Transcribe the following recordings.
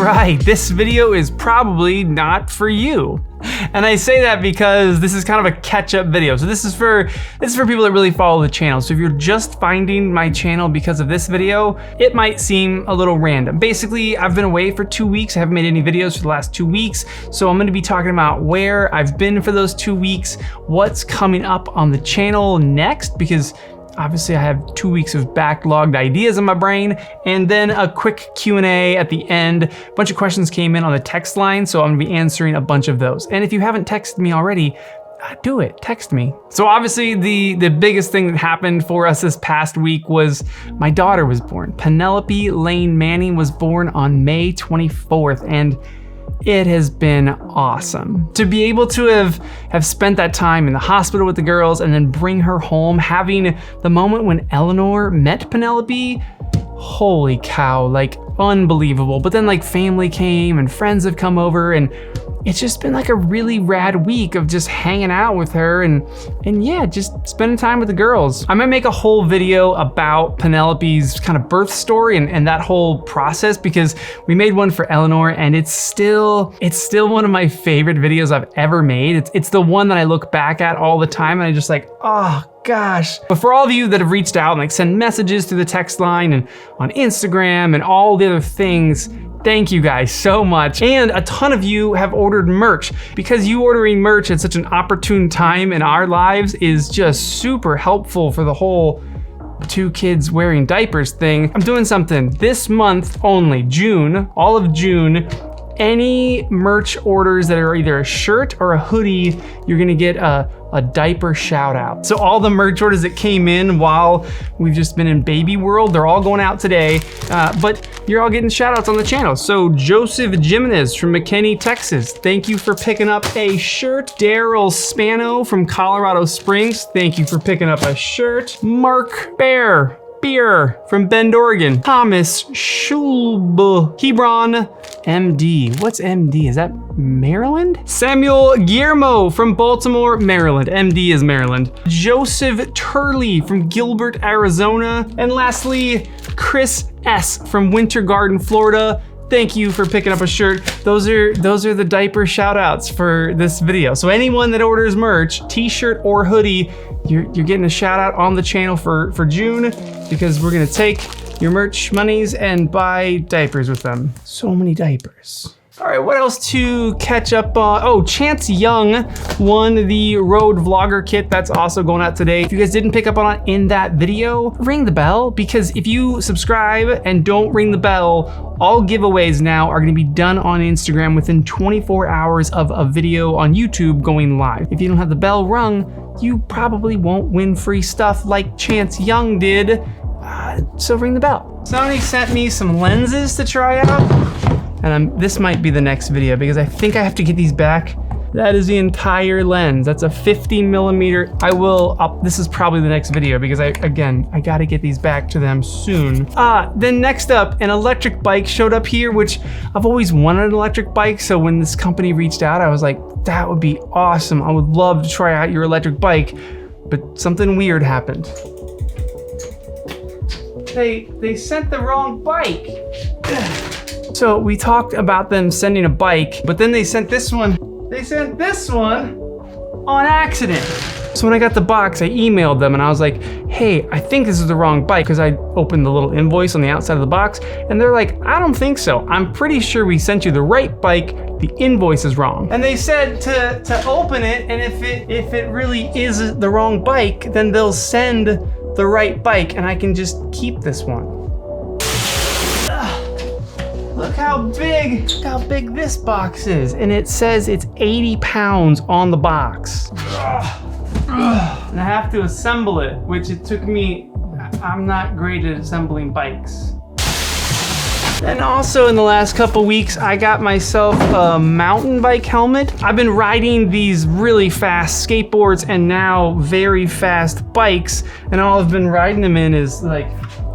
right, this video is probably not for you. And I say that because this is kind of a catch-up video. So this is for people that really follow the channel. So if you're just finding my channel because of this video, it might seem a little random. Basically, I've been away for 2 weeks. I haven't made any videos for the last 2 weeks. So I'm gonna be talking about where I've been for those 2 weeks, what's coming up on the channel next, because obviously I have 2 weeks of backlogged ideas in my brain, and then a quick Q&A at the end. A bunch of questions came in on the text line, so I'm gonna be answering a bunch of those. And if you haven't texted me already, do it, text me. So obviously the biggest thing that happened for us this past week was my daughter was born. Penelope Lane Manning was born on May 24th, and it has been awesome. To be able to have spent that time in the hospital with the girls and then bring her home, having the moment when Eleanor met Penelope, holy cow, like unbelievable. But then like family came and friends have come over, and it's just been like a really rad week of just hanging out with her and yeah, just spending time with the girls. I might make a whole video about Penelope's kind of birth story and that whole process, because we made one for Eleanor and it's still one of my favorite videos I've ever made. It's the one that I look back at all the time and I just like, oh gosh. But for all of you that have reached out and like send messages through the text line and on Instagram and all the other things, thank you guys so much. And a ton of you have ordered merch. Because you ordering merch at such an opportune time in our lives is just super helpful for the whole 2 kids wearing diapers thing. I'm doing something this month only, June, all of June. Any merch orders that are either a shirt or a hoodie, you're gonna get a diaper shout out. So all the merch orders that came in while we've just been in baby world, they're all going out today, but you're all getting shout outs on the channel. So Joseph Jimenez from McKinney, Texas, thank you for picking up a shirt. Daryl Spano from Colorado Springs, thank you for picking up a shirt. Mark Bear from Bend, Oregon. Thomas Schulbe, Hebron, MD. What's MD? Is that Maryland? Samuel Guillermo from Baltimore, Maryland. MD is Maryland. Joseph Turley from Gilbert, Arizona. And lastly, Chris S from Winter Garden, Florida. Thank you for picking up a shirt. Those are the diaper shout outs for this video. So anyone that orders merch, t-shirt or hoodie, you're getting a shout out on the channel for June, because we're gonna take your merch monies and buy diapers with them. So many diapers. All right, what else to catch up on? Oh, Chance Young won the Road Vlogger kit. That's also going out today. If you guys didn't pick up on it in that video, ring the bell, because if you subscribe and don't ring the bell, all giveaways now are gonna be done on Instagram within 24 hours of a video on YouTube going live. If you don't have the bell rung, you probably won't win free stuff like Chance Young did, so ring the bell. Somebody sent me some lenses to try out. And this might be the next video because I think I have to get these back. That is the entire lens. That's a 50mm. This is probably the next video because I gotta get these back to them soon. Then next up, an electric bike showed up here, which I've always wanted an electric bike. So when this company reached out, I was like, that would be awesome. I would love to try out your electric bike, but something weird happened. They sent the wrong bike. So we talked about them sending a bike, but then they sent this one. They sent this one on accident. So when I got the box, I emailed them and I was like, hey, I think this is the wrong bike, because I opened the little invoice on the outside of the box, and they're like, I don't think so. I'm pretty sure we sent you the right bike. The invoice is wrong. And they said to open it, and if it really is the wrong bike, then they'll send the right bike and I can just keep this one. Look how big this box is. And it says it's 80 pounds on the box. And I have to assemble it, which it took me, I'm not great at assembling bikes. And also in the last couple weeks, I got myself a mountain bike helmet. I've been riding these really fast skateboards and now very fast bikes, and all I've been riding them in is like,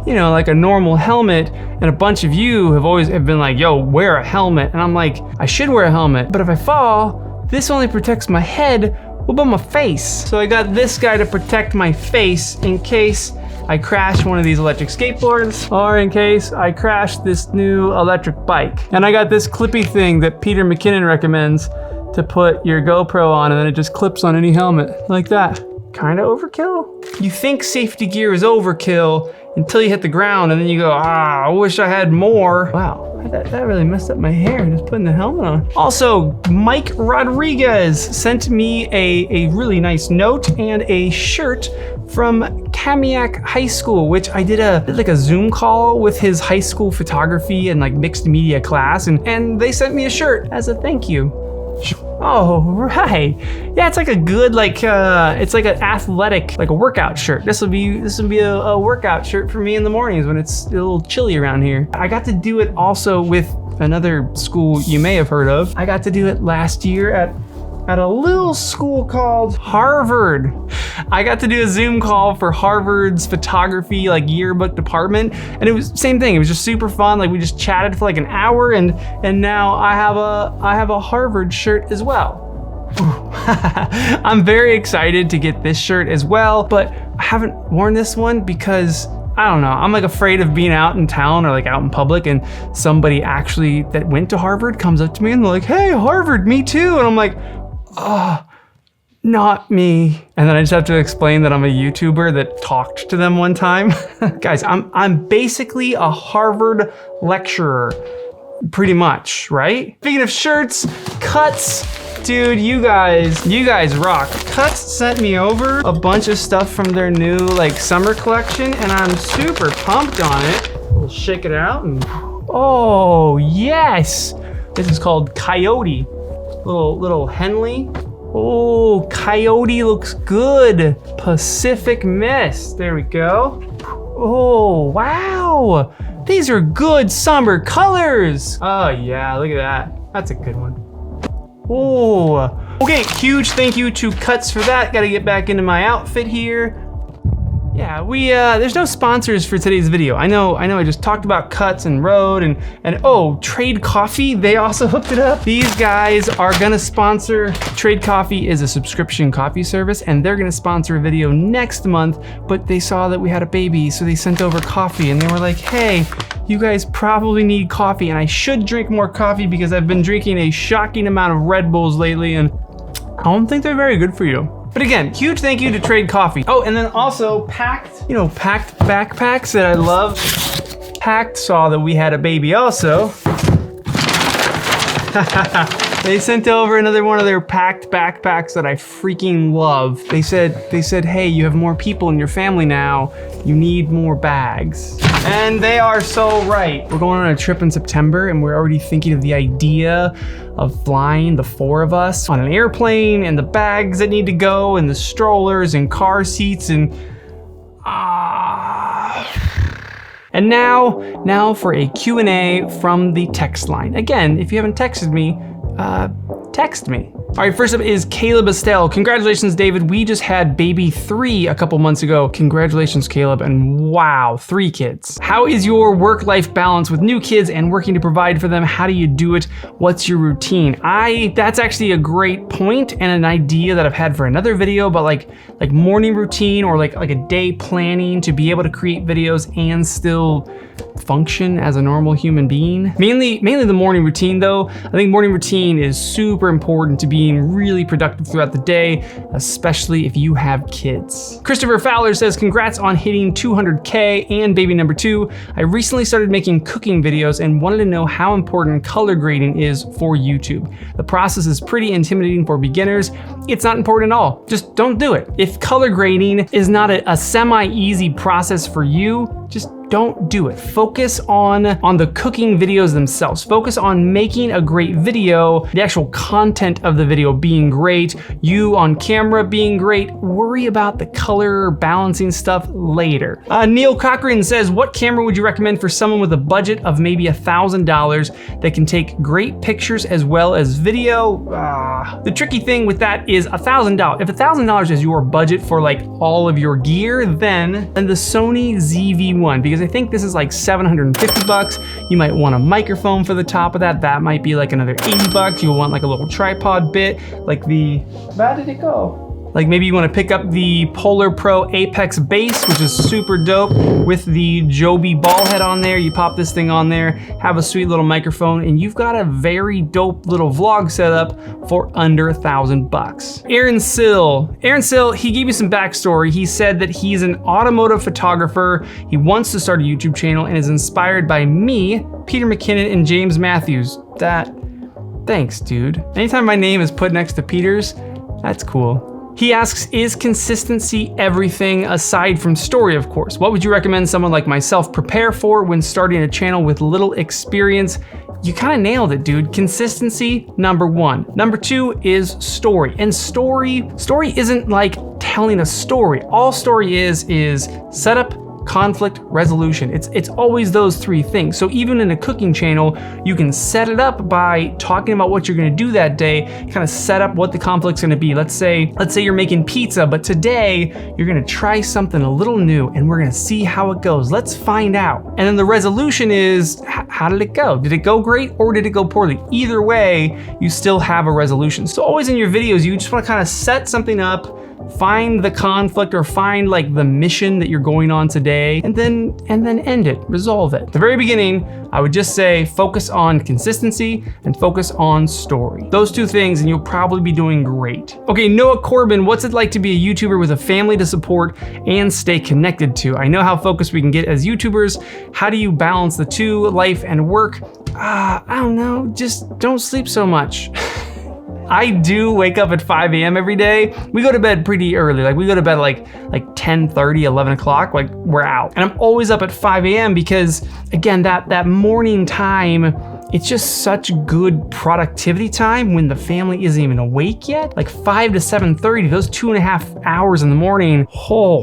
you know, like a normal helmet. And a bunch of you have been like, yo, wear a helmet. And I'm like, I should wear a helmet, but if I fall, this only protects my head. What about my face? So I got this guy to protect my face in case I crash one of these electric skateboards, or in case I crash this new electric bike. And I got this clippy thing that Peter McKinnon recommends to put your GoPro on, and then it just clips on any helmet like that. Kinda overkill? You think safety gear is overkill until you hit the ground, and then you go, I wish I had more. Wow, that really messed up my hair, just putting the helmet on. Also, Mike Rodriguez sent me a really nice note and a shirt from Kamiak High School, which I did like a Zoom call with his high school photography and like mixed media class, and they sent me a shirt as a thank you. Oh, right. Yeah, it's like a good, it's like an athletic, like a workout shirt. This will be a workout shirt for me in the mornings when it's a little chilly around here. I got to do it also with another school you may have heard of. I got to do it last year at a little school called Harvard. I got to do a Zoom call for Harvard's photography yearbook department, and it was same thing. It was just super fun. Like we just chatted for like an hour, and now I have a Harvard shirt as well. I'm very excited to get this shirt as well, but I haven't worn this one because I don't know, I'm like afraid of being out in town or like out in public and somebody actually that went to Harvard comes up to me and they're like, "Hey, Harvard, me too." And I'm like, not me. And then I just have to explain that I'm a YouTuber that talked to them one time. Guys, I'm basically a Harvard lecturer, pretty much, right? Speaking of shirts, Cuts, dude, you guys rock. Cuts sent me over a bunch of stuff from their new summer collection, and I'm super pumped on it. We'll shake it out and, oh yes! This is called Coyote. Little Henley. Oh, Coyote looks good. Pacific Mist, there we go. Oh, wow. These are good summer colors. Oh yeah, look at that. That's a good one. Oh, okay, huge thank you to Cuts for that. Gotta get back into my outfit here. Yeah, there's no sponsors for today's video. I know I just talked about Cuts and Rode and oh, Trade Coffee, they also hooked it up. These guys are gonna sponsor. Trade Coffee is a subscription coffee service, and they're gonna sponsor a video next month, but they saw that we had a baby, so they sent over coffee, and they were like, hey, you guys probably need coffee, and I should drink more coffee because I've been drinking a shocking amount of Red Bulls lately, and I don't think they're very good for you. But again, huge thank you to Trade Coffee. Oh, and then also Packed backpacks that I love. Packed saw that we had a baby also. They sent over another one of their Packed backpacks that I freaking love. They said, hey, you have more people in your family now. You need more bags. And they are so right. We're going on a trip in September, and we're already thinking of the idea of flying the 4 of us on an airplane, and the bags that need to go, and the strollers and car seats, and And now for a Q&A from the text line. Again, if you haven't texted me, text me. All right, first up is Caleb Estelle. Congratulations, David. We just had baby 3 a couple months ago. Congratulations, Caleb, and wow, 3 kids. How is your work-life balance with new kids and working to provide for them? How do you do it? What's your routine? That's actually a great point and an idea that I've had for another video, but like morning routine or like a day planning to be able to create videos and still function as a normal human being. Mainly the morning routine though. I think morning routine is super important to being really productive throughout the day, especially if you have kids. Christopher Fowler says, congrats on hitting 200K and baby number 2. I recently started making cooking videos and wanted to know how important color grading is for YouTube. The process is pretty intimidating for beginners. It's not important at all. Just don't do it. If color grading is not a semi-easy process for you, just don't do it. Focus on the cooking videos themselves. Focus on making a great video, the actual content of the video being great, you on camera being great. Worry about the color balancing stuff later. Neil Cochran says, what camera would you recommend for someone with a budget of maybe $1,000 that can take great pictures as well as video? The tricky thing with that is $1,000. If $1,000 is your budget for like all of your gear, then the Sony ZV-1, because I think this is like $750. You might want a microphone for the top of that. That might be like another $80. You'll want like a little tripod bit, like the, where did it go? Like maybe you want to pick up the Polar Pro Apex bass, which is super dope, with the Joby ball head on there. You pop this thing on there, have a sweet little microphone, and you've got a very dope little vlog setup for under $1,000. Aaron Sill, he gave you some backstory. He said that he's an automotive photographer. He wants to start a YouTube channel and is inspired by me, Peter McKinnon, and James Matthews. Thanks, dude. Anytime my name is put next to Peter's, that's cool. He asks, is consistency everything aside from story, of course? What would you recommend someone like myself prepare for when starting a channel with little experience? You kind of nailed it, dude. Consistency, number one. Number two is story. And story isn't like telling a story. All story is setup, conflict, resolution. It's always those three things. So even in a cooking channel, you can set it up by talking about what you're gonna do that day, kind of set up what the conflict's gonna be. Let's say you're making pizza, but today you're gonna try something a little new and we're gonna see how it goes. Let's find out. And then the resolution is, how did it go? Did it go great or did it go poorly? Either way, you still have a resolution. So always in your videos, you just wanna kind of set something up, find the conflict or find like the mission that you're going on today, and then end it, resolve it. At the very beginning, I would just say focus on consistency and focus on story. Those two things and you'll probably be doing great. Okay, Noah Corbin, what's it like to be a YouTuber with a family to support and stay connected to? I know how focused we can get as YouTubers. How do you balance the two, life and work? I don't know, just don't sleep so much. I do wake up at 5 a.m. every day. We go to bed pretty early. Like we go to bed like 10:30, 11 o'clock, like we're out. And I'm always up at 5 a.m. because again, that morning time, it's just such good productivity time when the family isn't even awake yet. Like 5 to 7:30, those 2.5 hours in the morning,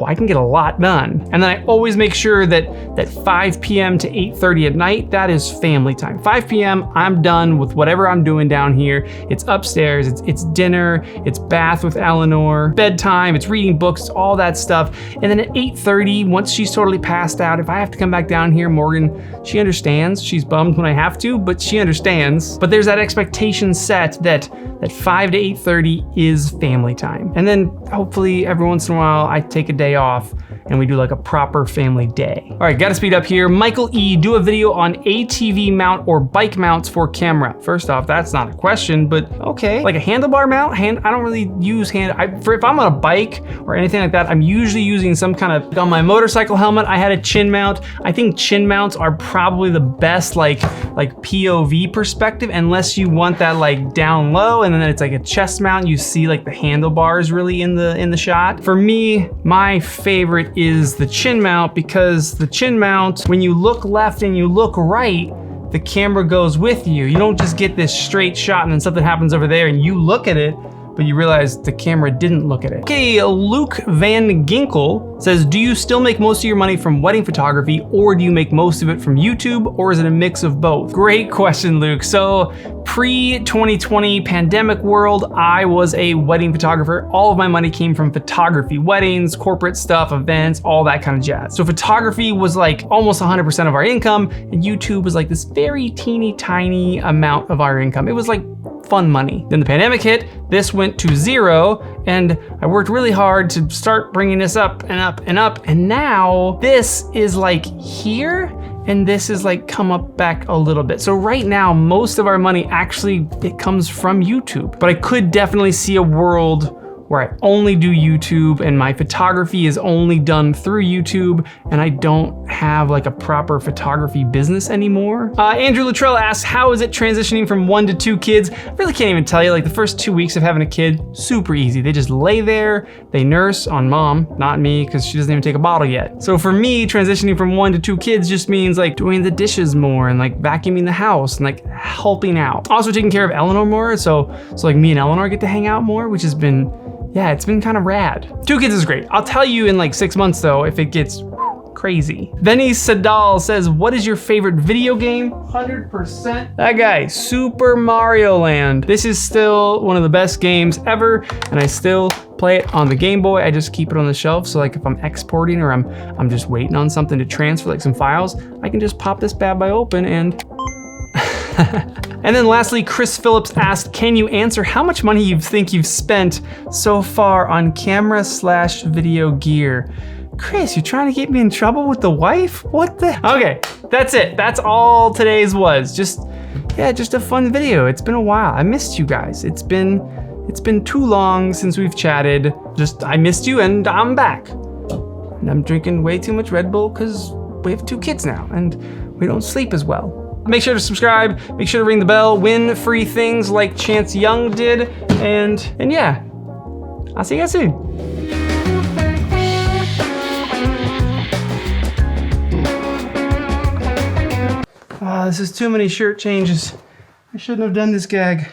I can get a lot done. And then I always make sure that 5 p.m. to 8:30 at night, that is family time. 5 p.m., I'm done with whatever I'm doing down here. It's upstairs, it's dinner, it's bath with Eleanor, bedtime, it's reading books, all that stuff. And then at 8:30, once she's totally passed out, if I have to come back down here, Morgan, she understands. She's bummed when I have to, but she understands. But there's that expectation set that 5 to 8:30 is family time. And then hopefully every once in a while I take a day off and we do like a proper family day. All right, gotta speed up here. Michael E, do a video on ATV mount or bike mounts for camera. First off, that's not a question, but okay. Like a handlebar mount? I don't really use if I'm on a bike or anything like that, I'm usually using some kind of, on my motorcycle helmet, I had a chin mount. I think chin mounts are probably the best like POV perspective, unless you want that like down low and then it's like a chest mount. You see like the handlebars really in the shot. For me, my favorite is the chin mount, because the chin mount, when you look left and you look right, the camera goes with you. You don't just get this straight shot and then something happens over there and you look at it, but you realize the camera didn't look at it. Okay, Luke Van Ginkel says, do you still make most of your money from wedding photography, or do you make most of it from YouTube, or is it a mix of both? Great question, Luke. So pre-2020 pandemic world, I was a wedding photographer. All of my money came from photography, weddings, corporate stuff, events, all that kind of jazz. So photography was like almost 100% of our income, and YouTube was like this very teeny tiny amount of our income. It was like fun money. Then the pandemic hit, this went to zero, and I worked really hard to start bringing this up and up and up, and now this is like here, and this is like come up back a little bit. So right now, most of our money actually, it comes from YouTube, but I could definitely see a world where I only do YouTube and my photography is only done through YouTube and I don't have like a proper photography business anymore. Andrew Luttrell asks, how is it transitioning from 1 to 2 kids? I really can't even tell you. Like the first 2 weeks of having a kid, super easy. They just lay there, they nurse on mom, not me, because she doesn't even take a bottle yet. So for me, transitioning from 1 to 2 kids just means like doing the dishes more and like vacuuming the house and like helping out. Also taking care of Eleanor more, so like me and Eleanor get to hang out more, which has been, yeah, it's been kind of rad. 2 kids is great. I'll tell you in like 6 months though, if it gets crazy. Benny Sadal says, what is your favorite video game? 100%. That guy, Super Mario Land. This is still one of the best games ever, and I still play it on the Game Boy. I just keep it on the shelf, so like if I'm exporting or I'm just waiting on something to transfer, like some files, I can just pop this bad boy open and And then lastly, Chris Phillips asked, can you answer how much money you think you've spent so far on camera/video gear? Chris, you trying to get me in trouble with the wife? What the? Okay, that's it. That's all today's was. Just a fun video. It's been a while. I missed you guys. It's been too long since we've chatted. I missed you and I'm back. And I'm drinking way too much Red Bull because we have 2 kids now and we don't sleep as well. Make sure to subscribe, make sure to ring the bell, win free things like Chance Young did, and yeah, I'll see you guys soon. This is too many shirt changes. I shouldn't have done this gag.